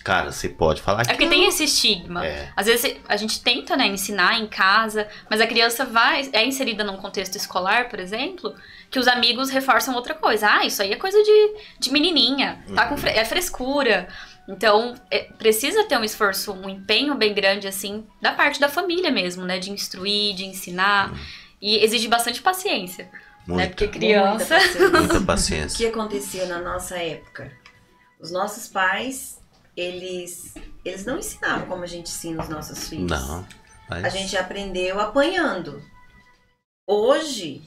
Cara, você pode falar que É porque não. tem esse estigma. Às vezes a gente tenta, né, ensinar em casa, mas a criança é inserida num contexto escolar, por exemplo, que os amigos reforçam outra coisa. Ah, isso aí é coisa de menininha, tá com é frescura. Então, precisa ter um esforço, um empenho bem grande, assim, da parte da família mesmo, né, de instruir, de ensinar. E exige bastante paciência, né, porque criança... Muita paciência. O que acontecia na nossa época? Os nossos pais... Eles não ensinavam como a gente ensina os nossos filhos. Não. Mas... A gente aprendeu apanhando. Hoje,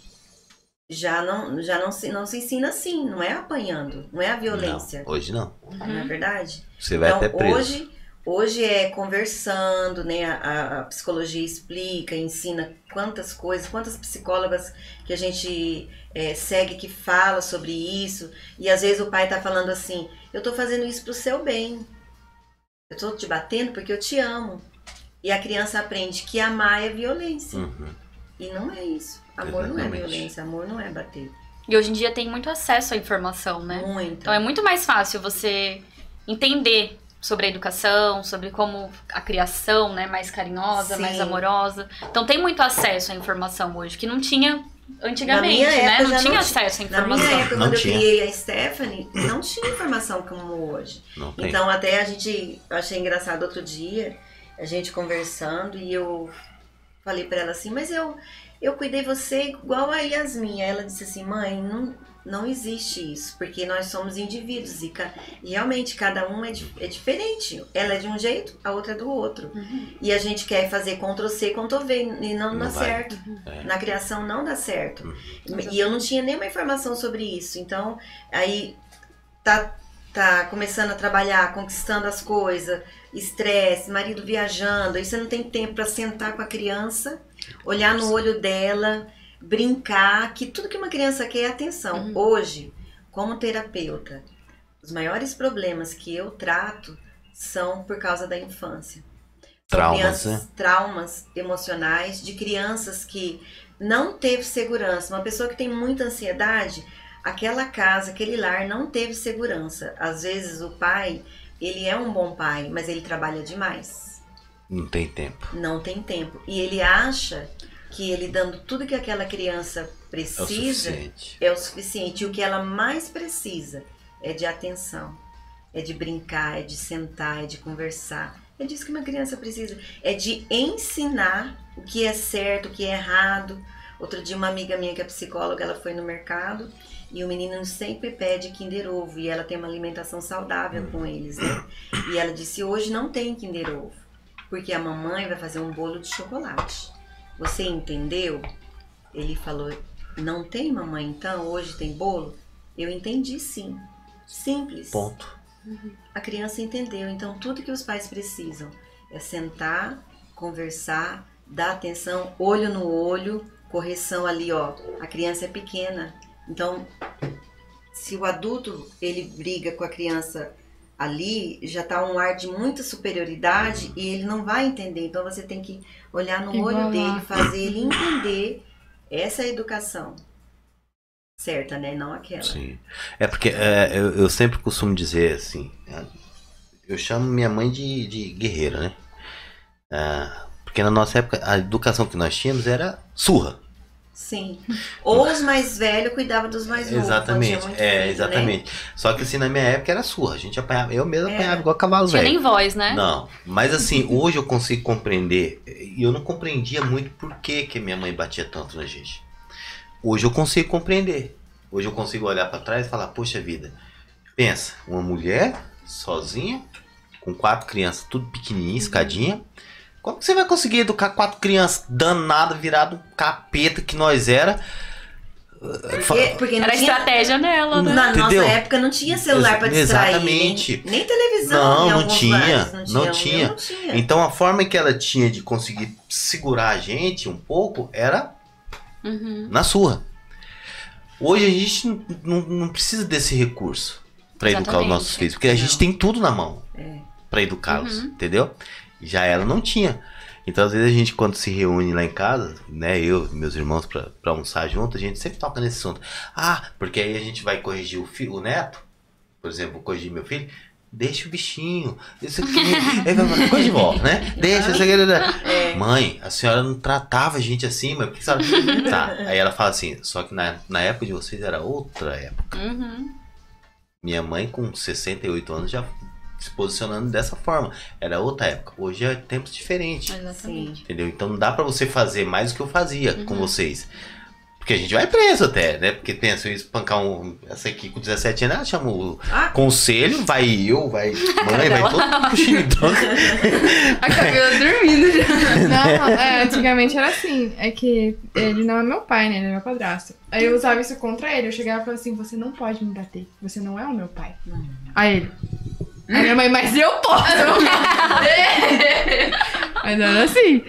já não se ensina assim. Não é apanhando. Não é a violência. Não, hoje não. Não é verdade? Você vai até preso. Hoje é conversando, né? A psicologia explica, ensina quantas coisas, quantas psicólogas que a gente segue que fala sobre isso. E às vezes o pai tá falando assim, eu tô fazendo isso pro seu bem. Eu tô te batendo porque eu te amo. E a criança aprende que amar é violência. E não é isso. Amor não é violência, amor não é bater. E hoje em dia tem muito acesso à informação, né? Muito. Então é muito mais fácil você entender sobre a educação, sobre como a criação, né, mais carinhosa, Sim. mais amorosa. Então tem muito acesso à informação hoje, que não tinha antigamente, Na minha né? época Não já tinha acesso à informação. Na minha época, Não quando tinha. eu criei a Stephanie, não tinha informação como hoje. Não tem. Então até eu achei engraçado outro dia, a gente conversando, e eu falei pra ela assim, mas eu cuidei você igual a Yasmin. Aí ela disse assim, mãe, não existe isso, porque nós somos indivíduos e realmente cada um é diferente. Ela é de um jeito, a outra é do outro. E a gente quer fazer Ctrl+C, Ctrl+V e não dá certo. Na criação não dá certo. E eu não tinha nenhuma informação sobre isso. Então, aí tá começando a trabalhar, conquistando as coisas, estresse, marido viajando, aí você não tem tempo para sentar com a criança, olhar no olho dela, brincar, que tudo que uma criança quer é atenção. Hoje, como terapeuta, os maiores problemas que eu trato são por causa da infância. Traumas, né? Traumas emocionais de crianças que não teve segurança. Uma pessoa que tem muita ansiedade, aquela casa, aquele lar não teve segurança. Às vezes o pai, ele é um bom pai, mas ele trabalha demais. Não tem tempo. Não tem tempo. E ele acha que ele dando tudo que aquela criança precisa é o suficiente. E o que ela mais precisa é de atenção, é de brincar, é de sentar, é de conversar. É disso que uma criança precisa. É de ensinar o que é certo, o que é errado. Outro dia uma amiga minha que é psicóloga, ela foi no mercado e o menino sempre pede Kinder Ovo e ela tem uma alimentação saudável com eles, né? E ela disse, hoje não tem Kinder Ovo, porque a mamãe vai fazer um bolo de chocolate. Você entendeu? Ele falou, não tem, mamãe, então hoje tem bolo? Eu entendi, sim. Simples. Ponto. A criança entendeu. Então tudo que os pais precisam é sentar, conversar, dar atenção, olho no olho, correção ali, ó. A criança é pequena. Então, se o adulto ele briga com a criança ali, já tá um ar de muita superioridade e ele não vai entender. Então você tem que olhar no olho dele, fazer ele entender essa educação certa, né? Não aquela. Sim. É porque eu sempre costumo dizer assim, eu chamo minha mãe de guerreira, né? Porque na nossa época a educação que nós tínhamos era surra. Sim. Ou os mais velhos cuidavam dos mais novos. Exatamente, exatamente. Né? Só que assim, na minha época era surra. A gente apanhava, eu mesmo apanhava igual cavalo velho. Tinha nem voz, né? Não, mas assim, hoje eu consigo compreender, e eu não compreendia muito por que minha mãe batia tanto na gente. Hoje eu consigo compreender. Hoje eu consigo olhar pra trás e falar, poxa vida, pensa, uma mulher sozinha, com 4 crianças, tudo pequenininho, escadinha. Como que você vai conseguir educar 4 crianças danado, virado capeta que nós era? Porque não era tinha estratégia nela, né? Na nossa época não tinha celular para distrair. Exatamente. Nem televisão. Não tinha. Não tinha. Então a forma que ela tinha de conseguir segurar a gente um pouco era na surra. Hoje a gente não precisa desse recurso para educar os nossos filhos, porque a gente tem tudo na mão para educá-los, entendeu? Já ela não tinha. Então, às vezes, a gente, quando se reúne lá em casa, né, eu e meus irmãos pra almoçar junto, a gente sempre toca nesse assunto. Porque aí a gente vai corrigir o neto, por exemplo, vou corrigir meu filho, deixa o bichinho, isso aqui, coisa de volta, né? Deixa isso aqui. Mãe, a senhora não tratava a gente assim, mas por que a senhora... Tá, aí ela fala assim, só que na época de vocês era outra época. Minha mãe com 68 anos já se posicionando dessa forma. Era outra época. Hoje é tempos diferentes. Exatamente. Entendeu? Então não dá pra você fazer mais do que eu fazia com vocês. Porque a gente vai preso até, né? Porque pensa, eu espancar essa aqui com 17 anos, ela chama o conselho, vai mãe, vai todo mundo puxando em troca. A Camila dormindo já. Não, antigamente era assim. É que ele não é meu pai, né? Ele é meu padrasto. Aí eu usava isso contra ele. Eu chegava e falava assim, você não pode me bater. Você não é o meu pai. Aí ele... Aí minha mãe, mas eu posso. Mas era assim.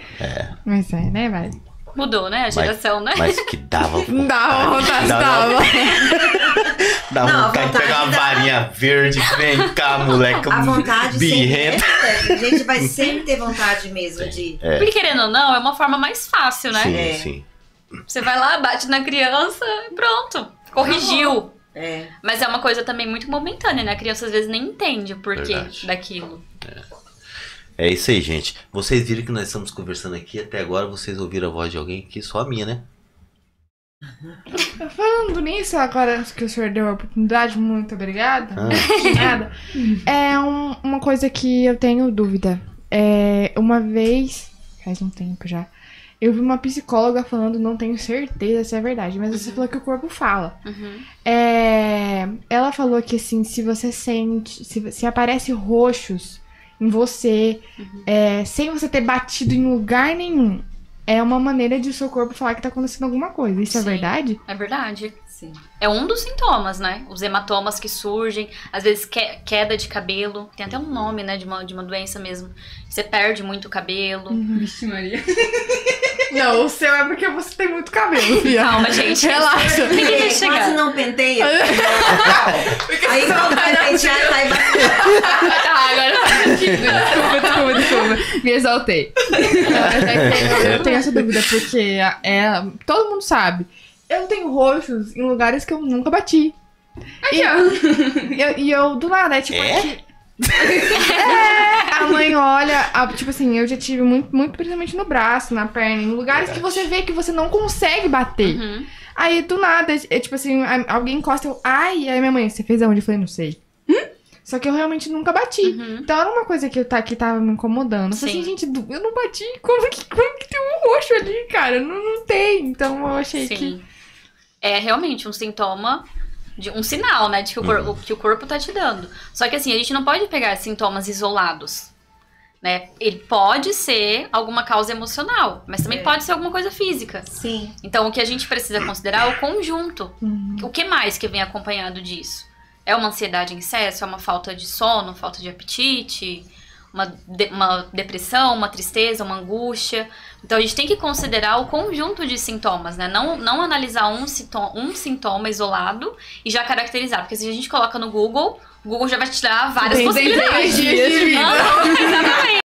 Mas né, vai. Mudou, né? A geração, né? Mas que dava vontade. Dava vontade. Dava vontade de pegar uma varinha verde. Vem cá, moleque. A vontade birrenta. sempre. A gente vai sempre ter vontade mesmo de... Porque querendo ou não, é uma forma mais fácil, né? Sim, sim. Você vai lá, bate na criança e pronto. Corrigiu. É. Mas é uma coisa também muito momentânea, né? A criança às vezes nem entende o porquê daquilo. É isso aí, gente. Vocês viram que nós estamos conversando aqui. Até agora vocês ouviram a voz de alguém aqui, só a minha, né? Falando nisso, agora que o senhor deu a oportunidade, muito obrigada. De nada. É uma coisa que eu tenho dúvida. Uma vez, faz um tempo já, eu vi uma psicóloga falando, não tenho certeza se é verdade, mas você falou que o corpo fala. Ela falou que assim, se você sente, se aparece roxos em você, sem você ter batido em lugar nenhum, é uma maneira de o seu corpo falar que tá acontecendo alguma coisa. Isso é verdade? É verdade. Sim. É um dos sintomas, né? Os hematomas que surgem, às vezes queda de cabelo. Tem até um nome, né, de uma doença mesmo. Você perde muito cabelo. Vixe, Maria. Não, o seu é porque você tem muito cabelo, filha. Calma, gente. Relaxa. Ninguém vai chegar. Quase não penteia. Aí quando vai pentear, sai batendo. Agora Desculpa. Me exaltei. Eu tenho essa dúvida, porque todo mundo sabe. Eu tenho roxos em lugares que eu nunca bati. Aqui, ó. E eu, do nada, tipo... Aqui, a mãe olha, tipo assim, eu já tive muito, principalmente no braço, na perna, em lugares que você vê que você não consegue bater. Aí, do nada, tipo assim, alguém encosta, ai, aí minha mãe, você fez aonde? Eu falei, não sei. Só que eu realmente nunca bati. Então era uma coisa que tava me incomodando. Eu falei assim, gente, eu não bati, como que tem um roxo ali, cara? Não tem. Então eu achei que... É realmente um sintoma, um sinal, né, de que o corpo tá te dando. Só que assim, a gente não pode pegar sintomas isolados, né? Ele pode ser alguma causa emocional, mas também pode ser alguma coisa física. Sim. Então o que a gente precisa considerar é o conjunto. O que mais que vem acompanhado disso? É uma ansiedade em excesso? É uma falta de sono, falta de apetite? Uma depressão, uma tristeza, uma angústia? Então a gente tem que considerar o conjunto de sintomas, né? Não analisar um sintoma isolado e já caracterizar. Porque se a gente coloca no Google, o Google já vai te dar várias possibilidades. Dias de vida. Exatamente.